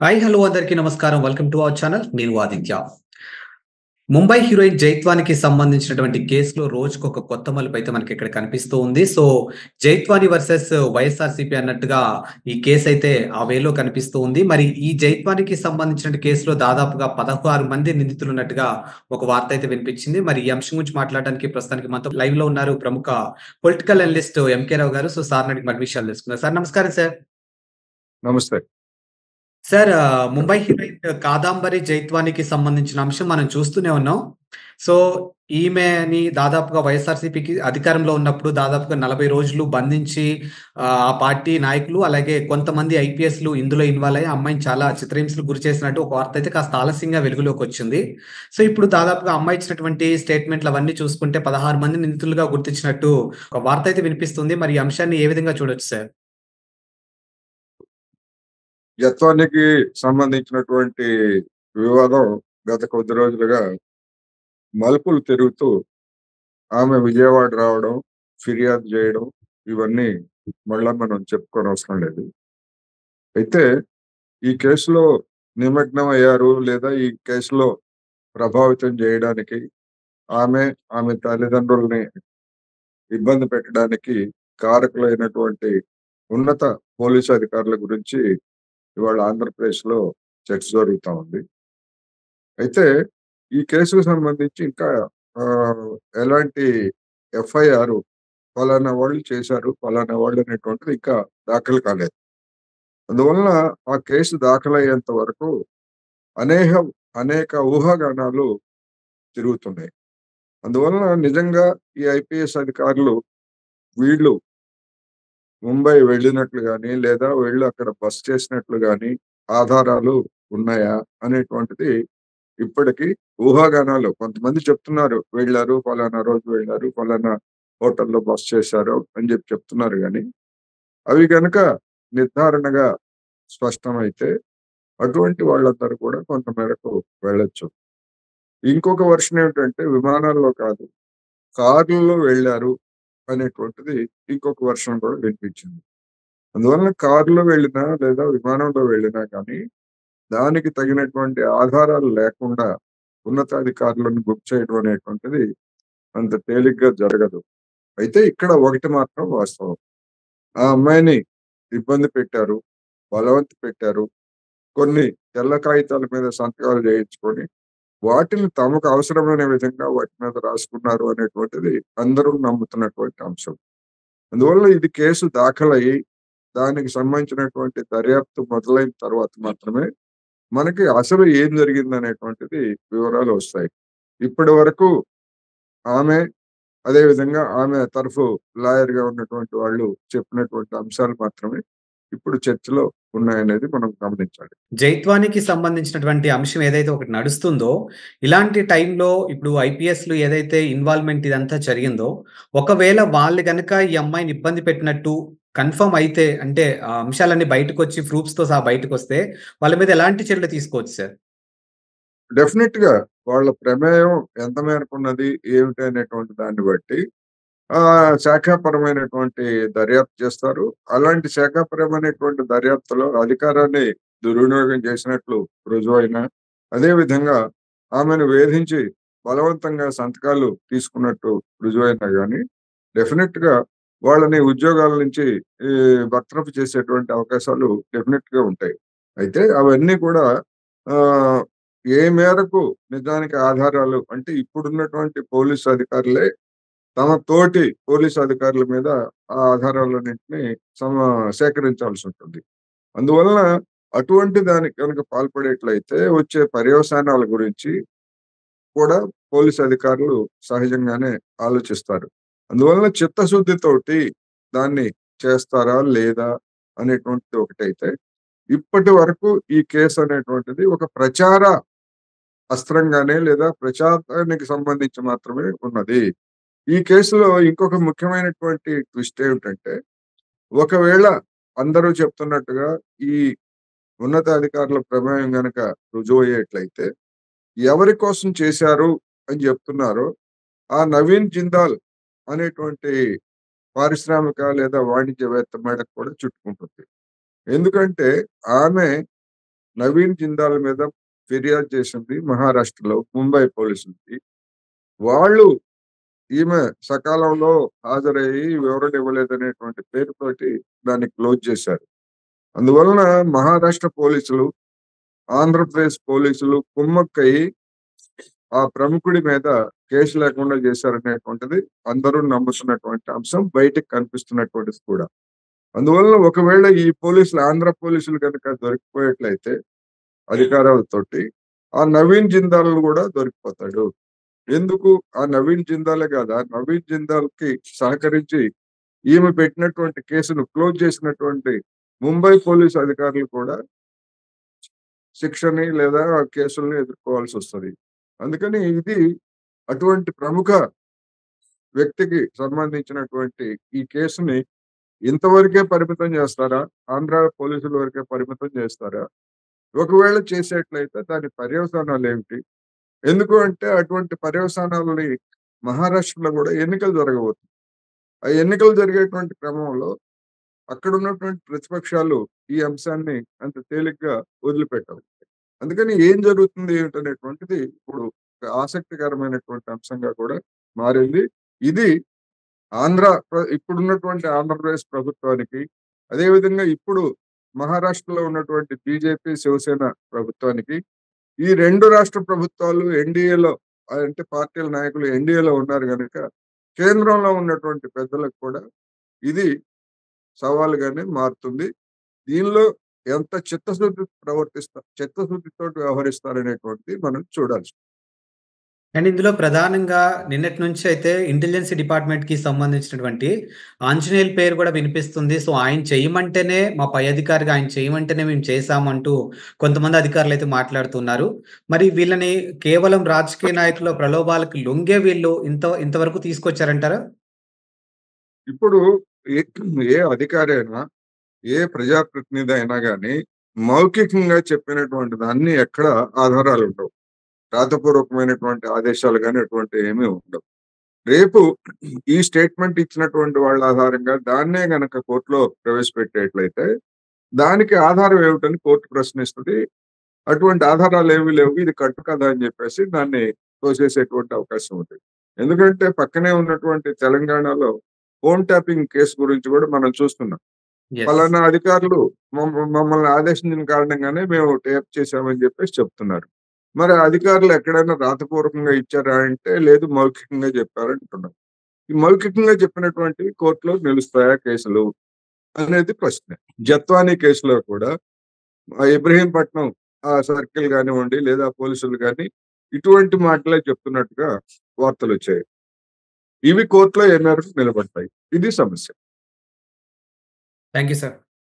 Hi! Hello! అందరికీ నమస్కారం. Welcome to our channel. నేను ఆదిత్య. ముంబై హీరోయిన్ 'జైత్వానికి' సంబంధించినటువంటి కేస్‌లో రోజుకొక కొత్త మలుపైతే మనకిక్కడ కనిపిస్తూ ఉంది. సో, 'జైత్వాని వర్సెస్ వైఎస్ఆర్‌సీపీ' అన్నట్టుగా ఈ కేసైతే ఆ వేలో కనిపిస్తూ ఉంది. మరి ఈ 'జైత్వానికి' సంబంధించిన కేస్‌లో దాదాపుగా 16 మంది నిందితులున్నట్టుగా ఒక వార్త అయితే వినిపించింది. మరి ఈ అంశం గురించి మాట్లాడడానికి ప్రస్తుతానికి మనతో లైవ్‌లో ఉన్నారు ప్రముఖ పొలిటికల్ అనలిస్ట్ 'ఎంకే రావు' గారు. సో, సార్‌ని అడిగి మరి విషయాలు తెలుసుకుందాం. సార్ నమస్కారం సార్. నమస్తే. సార్ ముంబై హీరోయిన్ 'కాదంబరి జైత్వానికి' సంబంధించిన అంశం మనం చూస్తూనే ఉన్నాం. సో, ఈమెని దాదాపుగా వైఎస్ఆర్‌సీపీకి అధికారంలో ఉన్నప్పుడు దాదాపుగా 40 రోజులు బంధించి ఆ పార్టీ నాయకులు అలాగే కొంతమంది ఐపీఎస్‌లు ఇందులో ఇన్వాల్వ్ అయ్యి ఆ అమ్మాయిని చాలా చిత్రహింసలకు గురి చేసినట్టు ఒక వార్త అయితే కాస్త ఆలస్యంగా వెలుగులోకొచ్చింది. సో, ఇప్పుడు దాదాపుగా అమ్మాయి ఇచ్చినటువంటి స్టేట్‌మెంట్‌లు అవన్నీ చూసుకుంటే 16 మంది నిందితులుగా గుర్తించినట్టు ఒక వార్త అయితే వినిపిస్తుంది. మరి ఈ అంశాన్ని ఏ విధంగా చూడొచ్చు సార్? జత్వానికి సంబంధించినటువంటి వివాదం గత కొద్ది రోజులుగా మలుపులు తిరుగుతూ ఆమె విజయవాడ రావడం, ఫిర్యాదు చేయడం ఇవన్నీ మళ్ళా మనం చెప్పుకోనవసరం లేదు. అయితే ఈ కేసులో నిమగ్నం అయ్యారు లేదా ఈ కేసులో ప్రభావితం చేయడానికి ఆమె, ఆమె తల్లిదండ్రుల్ని ఇబ్బంది పెట్టడానికి కారకులైనటువంటి ఉన్నత పోలీసు అధికారుల గురించి ఇవాళ ఆంధ్రప్రదేశ్‌లో చర్చ జరుగుతా ఉంది. అయితే ఈ కేసుకు సంబంధించి ఇంకా ఎలాంటి ఎఫ్ఐఆర్ పలానా వాళ్ళు చేశారు, పలానా వాళ్ళు అనేటువంటిది ఇంకా దాఖలు కాలేదు. అందువలన ఆ కేసు దాఖలయ్యేంత వరకు అనేహ అనేక ఊహాగానాలు తిరుగుతున్నాయి. అందువలన నిజంగా ఈ ఐపీఎస్ అధికారులు వీళ్ళు ముంబై వెళ్ళినట్లు గాని, లేదా వీళ్ళు అక్కడ బస చేసినట్లు గాని ఆధారాలు ఉన్నాయా అనేటువంటిది ఇప్పటికి ఊహాగానాలు. కొంతమంది చెప్తున్నారు. వెళ్లారు, పలానా రోజు వెళ్లారు, పలానా హోటల్‌లో బస చేశారు అని చెప్తున్నారు గానీ, అవి గనక నిర్ధారణగా స్పష్టమైతే అటువంటి వాళ్ళందరూ కూడా కొంత మేరకు వెళ్ళొచ్చు. ఇంకొక వెర్షన్ ఏమిటంటే విమానాల్లో కాదు, కార్‌లలో వెళ్లారు అనేటువంటిది ఇంకొక వెర్షన్ కూడా వినిపించింది. అందువలన కారులో వెళ్ళినా లేదా విమానంలో వెళ్ళినా కానీ దానికి తగినటువంటి ఆధారాలు లేకుండా ఉన్నతాధికారులను బుక్ చేయడం అనేటువంటిది అంత తేలిగ్గా జరగదు. అయితే ఇక్కడ ఒకటి మాత్రం వాస్తవం. ఆ అమ్మాయిని ఇబ్బంది పెట్టారు, బలవంత పెట్టారు. కొన్ని తెల్ల కాగితాల మీద సంతకాలు చేయించుకొని, వాటిని తమకు అవసరమైన విధంగా వాటి మీద రాసుకున్నారు అనేటువంటిది అందరూ నమ్ముతున్నటువంటి అంశం. అందువల్ల ఇది కేసు దాఖలయ్యి, దానికి సంబంధించినటువంటి దర్యాప్తు మొదలైన తర్వాత మాత్రమే మనకి అసలు ఏం జరిగిందనేటువంటిది వివరాలు వస్తాయి. ఇప్పటి వరకు ఆమె, అదే విధంగా ఆమె తరఫు లాయర్‌గా ఉన్నటువంటి వాళ్ళు చెప్పినటువంటి అంశాలు మాత్రమే ఇప్పుడు చర్చలో ఉన్నాయనేది మనం గమనించాలి. 'జైత్వానికి' సంబంధించినటువంటి అంశం ఏదైతే ఒకటి నడుస్తుందో, ఇలాంటి టైంలో ఇప్పుడు ఐపీఎస్‌లు ఏదైతే ఇన్వాల్వ్‌మెంట్ ఇదంతా జరిగిందో, ఒకవేళ వాళ్ళు గనక ఈ అమ్మాయిని ఇబ్బంది పెట్టినట్టు కన్ఫర్మ్ అయితే అంటే ఆ అంశాలన్నీ బయటకొచ్చి ప్రూఫ్స్‌తో సహా బయటకొస్తే, వాళ్ళ మీద ఎలాంటి చర్యలు తీసుకోవచ్చు సార్? డెఫినిట్‌గా వాళ్ళ ప్రమేయం ఎంత మేరకున్నది, ఏమిటి అనేటువంటి దాన్ని బట్టి శాఖాపరమైనటువంటి దర్యాప్తు చేస్తారు. అలాంటి శాఖాపరమైనటువంటి దర్యాప్తులో అధికారాన్ని దుర్వినియోగం చేసినట్లు రుజువైనా, అదే విధంగా ఆమెను వేధించి బలవంతంగా సంతకాలు తీసుకున్నట్టు రుజువైనా గానీ, డెఫినిట్‌గా వాళ్ళని ఉద్యోగాల నుంచి ఈ బర్తరఫ్ చేసేటువంటి అవకాశాలు డెఫినిట్‌గా ఉంటాయి. అయితే అవన్నీ కూడా ఆహ్, ఏ మేరకు నిజానికి ఆధారాలు అంటే ఇప్పుడున్నటువంటి పోలీసు అధికారులే తమ తోటి పోలీసు అధికారుల మీద ఆ ఆధారాలన్నింటినీ సేకరించాల్సుంటుంది. అందువలన అటువంటి దానికి గనుక పాల్పడేట్లయితే వచ్చే పర్యవసానాల గురించి కూడా పోలీసు అధికారులు సహజంగానే ఆలోచిస్తారు. అందువలన చిత్తశుద్ధితోటి దాన్ని చేస్తారా? లేదా? అనేటువంటిది ఒకటైతే, ఇప్పటి వరకు ఈ కేసు అనేటువంటిది ఒక ప్రచార అస్త్రంగానే లేదా ప్రచారానికి సంబంధించి మాత్రమే ఉన్నది. ఈ కేసులో ఇంకొక ముఖ్యమైనటువంటి ట్విస్ట్ ఏమిటంటే, ఒకవేళ అందరూ చెప్తున్నట్టుగా ఈ ఉన్నతాధికారుల ప్రమేయం గనక రుజువయ్యేట్లయితే, ఎవరి కోసం చేశారు అని చెప్తున్నారో, ఆ నవీన్ జిందాల్ అనేటువంటి పారిశ్రామిక లేదా వాణిజ్యవేత్త మేడకు కూడా చుట్టుకుంటుంది. ఎందుకంటే, ఆమె నవీన్ జిందాల్ మీద ఫిర్యాదు చేసింది మహారాష్ట్రలో ముంబై పోలీసులకి. వాళ్ళు ఈమె సకాలంలో హాజరయ్యి వివరణ ఇవ్వలేదనేటువంటి పేరుతోటి దాన్ని క్లోజ్ చేశారు. అందువలన మహారాష్ట్ర పోలీసులు, ఆంధ్రప్రదేశ్ పోలీసులు కుమ్మక్కయి ఆ ప్రముఖుడి మీద కేసు లేకుండా చేశారనేటువంటిది అందరూ నమ్ముతున్నటువంటి అంశం, బయటికి కనిపిస్తున్నటువంటిది కూడా. అందువలన ఒకవేళ ఈ పోలీసులు, ఆంధ్ర పోలీసులు కనుక దొరికిపోయేట్లయితే అధికారాలతోటి, ఆ నవీన్ జిందాల్ కూడా దొరికిపోతాడు. ఎందుకు ఆ నవీన్ జిందాలే కాదు, ఆ నవీన్ జిందాల్ కి సహకరించి ఈమె పెట్టినటువంటి కేసును క్లోజ్ చేసినటువంటి ముంబై పోలీసు అధికారులు కూడా శిక్షని లేదా ఆ కేసుల్ని ఎదుర్కోవాల్సి వస్తుంది. అందుకని ఇది అటువంటి ప్రముఖ వ్యక్తికి సంబంధించినటువంటి ఈ కేసుని ఇంతవరకే పరిమితం చేస్తారా? ఆంధ్ర పోలీసుల వరకే పరిమితం చేస్తారా? ఒకవేళ చేసేట్లయితే దాని పర్యవసానాలు ఏమిటి? ఎందుకు అంటే అటువంటి పర్యవసానాలని మహారాష్ట్రలో కూడా ఎన్నికలు జరగబోతుంది. ఆ ఎన్నికలు జరిగేటువంటి క్రమంలో అక్కడ ఉన్నటువంటి ప్రతిపక్షాలు ఈ అంశాన్ని అంత తేలిగ్గా వదిలిపెట్టవు. అందుకని ఏం జరుగుతుంది ఏమిటనేటువంటిది ఇప్పుడు ఒక ఆసక్తికరమైనటువంటి అంశంగా కూడా మారింది. ఇది ఇప్పుడున్నటువంటి ఆంధ్రప్రదేశ్ ప్రభుత్వానికి, అదేవిధంగా ఇప్పుడు మహారాష్ట్రలో ఉన్నటువంటి బీజేపీ, శివసేన ప్రభుత్వానికి, ఈ 2 రాష్ట్ర ప్రభుత్వాలు ఎన్డీఏలో, అంటే పార్టీల నాయకులు ఎన్డీఏలో ఉన్నారు కనుక కేంద్రంలో ఉన్నటువంటి పెద్దలకు కూడా ఇది సవాలుగానే మారుతుంది. దీనిలో ఎంత చిత్తశుద్ధితోటి వ్యవహరిస్తారనేటువంటిది మనం చూడాల్సి. అండ్ ఇందులో ప్రధానంగా నిన్నటి నుంచి అయితే ఇంటెలిజెన్స్ డిపార్ట్మెంట్‌కి సంబంధించినటువంటి ఆంజనేయులు పేరు కూడా వినిపిస్తుంది. సో, ఆయన చేయమంటేనే మా పై అధికారిగా ఆయన చేయమంటేనే మేము చేశామంటూ కొంతమంది అధికారులైతే మాట్లాడుతున్నారు. మరి వీళ్ళని కేవలం రాజకీయ నాయకుల ప్రలోభాలకు లొంగే వీళ్ళు ఇంతవరకు తీసుకొచ్చారంటారా? ఇప్పుడు ఏ ఏ అధికారి అయినా, ఏ ప్రజాప్రతినిధి అయినా గాని మౌఖికంగా చెప్పినటువంటి దాన్ని ఎక్కడ ఆధారాలు ఉండవు. రాతపూర్వకమైనటువంటి ఆదేశాలు గాని అటువంటి ఏమీ ఉండవు. రేపు ఈ స్టేట్మెంట్ ఇచ్చినటువంటి వాళ్ళ ఆధారంగా దాన్నే గనక కోర్టులో ప్రవేశపెట్టేట్లయితే దానికి ఆధారం ఏమిటని కోర్టు ప్రశ్నిస్తుంది. అటువంటి ఆధారాలు ఏమీ లేవు, ఇది కట్టు కదా అని చెప్పేసి దాన్ని తోసేసేటువంటి అవకాశం ఉంది. ఎందుకంటే పక్కనే ఉన్నటువంటి తెలంగాణలో ఫోన్ ట్యాపింగ్ కేసు గురించి కూడా మనం చూస్తున్నాం. యెస్. పలానా అధికారులు మమ్మల్ని ఆదేశించిన కారణంగానే మేము ట్యాప్ చేశామని చెప్పేసి చెప్తున్నారు. మరి ఆ అధికారులు ఎక్కడైనా రాతపూర్వకంగా ఇచ్చారా అంటే లేదు, మౌఖికంగా చెప్పారంటున్నారు. ఈ మౌఖికంగా చెప్పినటువంటివి కోర్టులో నిలుస్తాయా కేసులు అనేది ప్రశ్న. జత్వానీ కేసులో కూడా ఇబ్రహీంపట్నం సర్కిల్ కానివ్వండి, లేదా పోలీసులు కానీ ఇటువంటి మాటలే చెప్తున్నట్టుగా వార్తలు వచ్చాయి. ఇవి కోర్టులో ఏ మేరకు నిలబడతాయి? ఇది సమస్య. Thank you sir.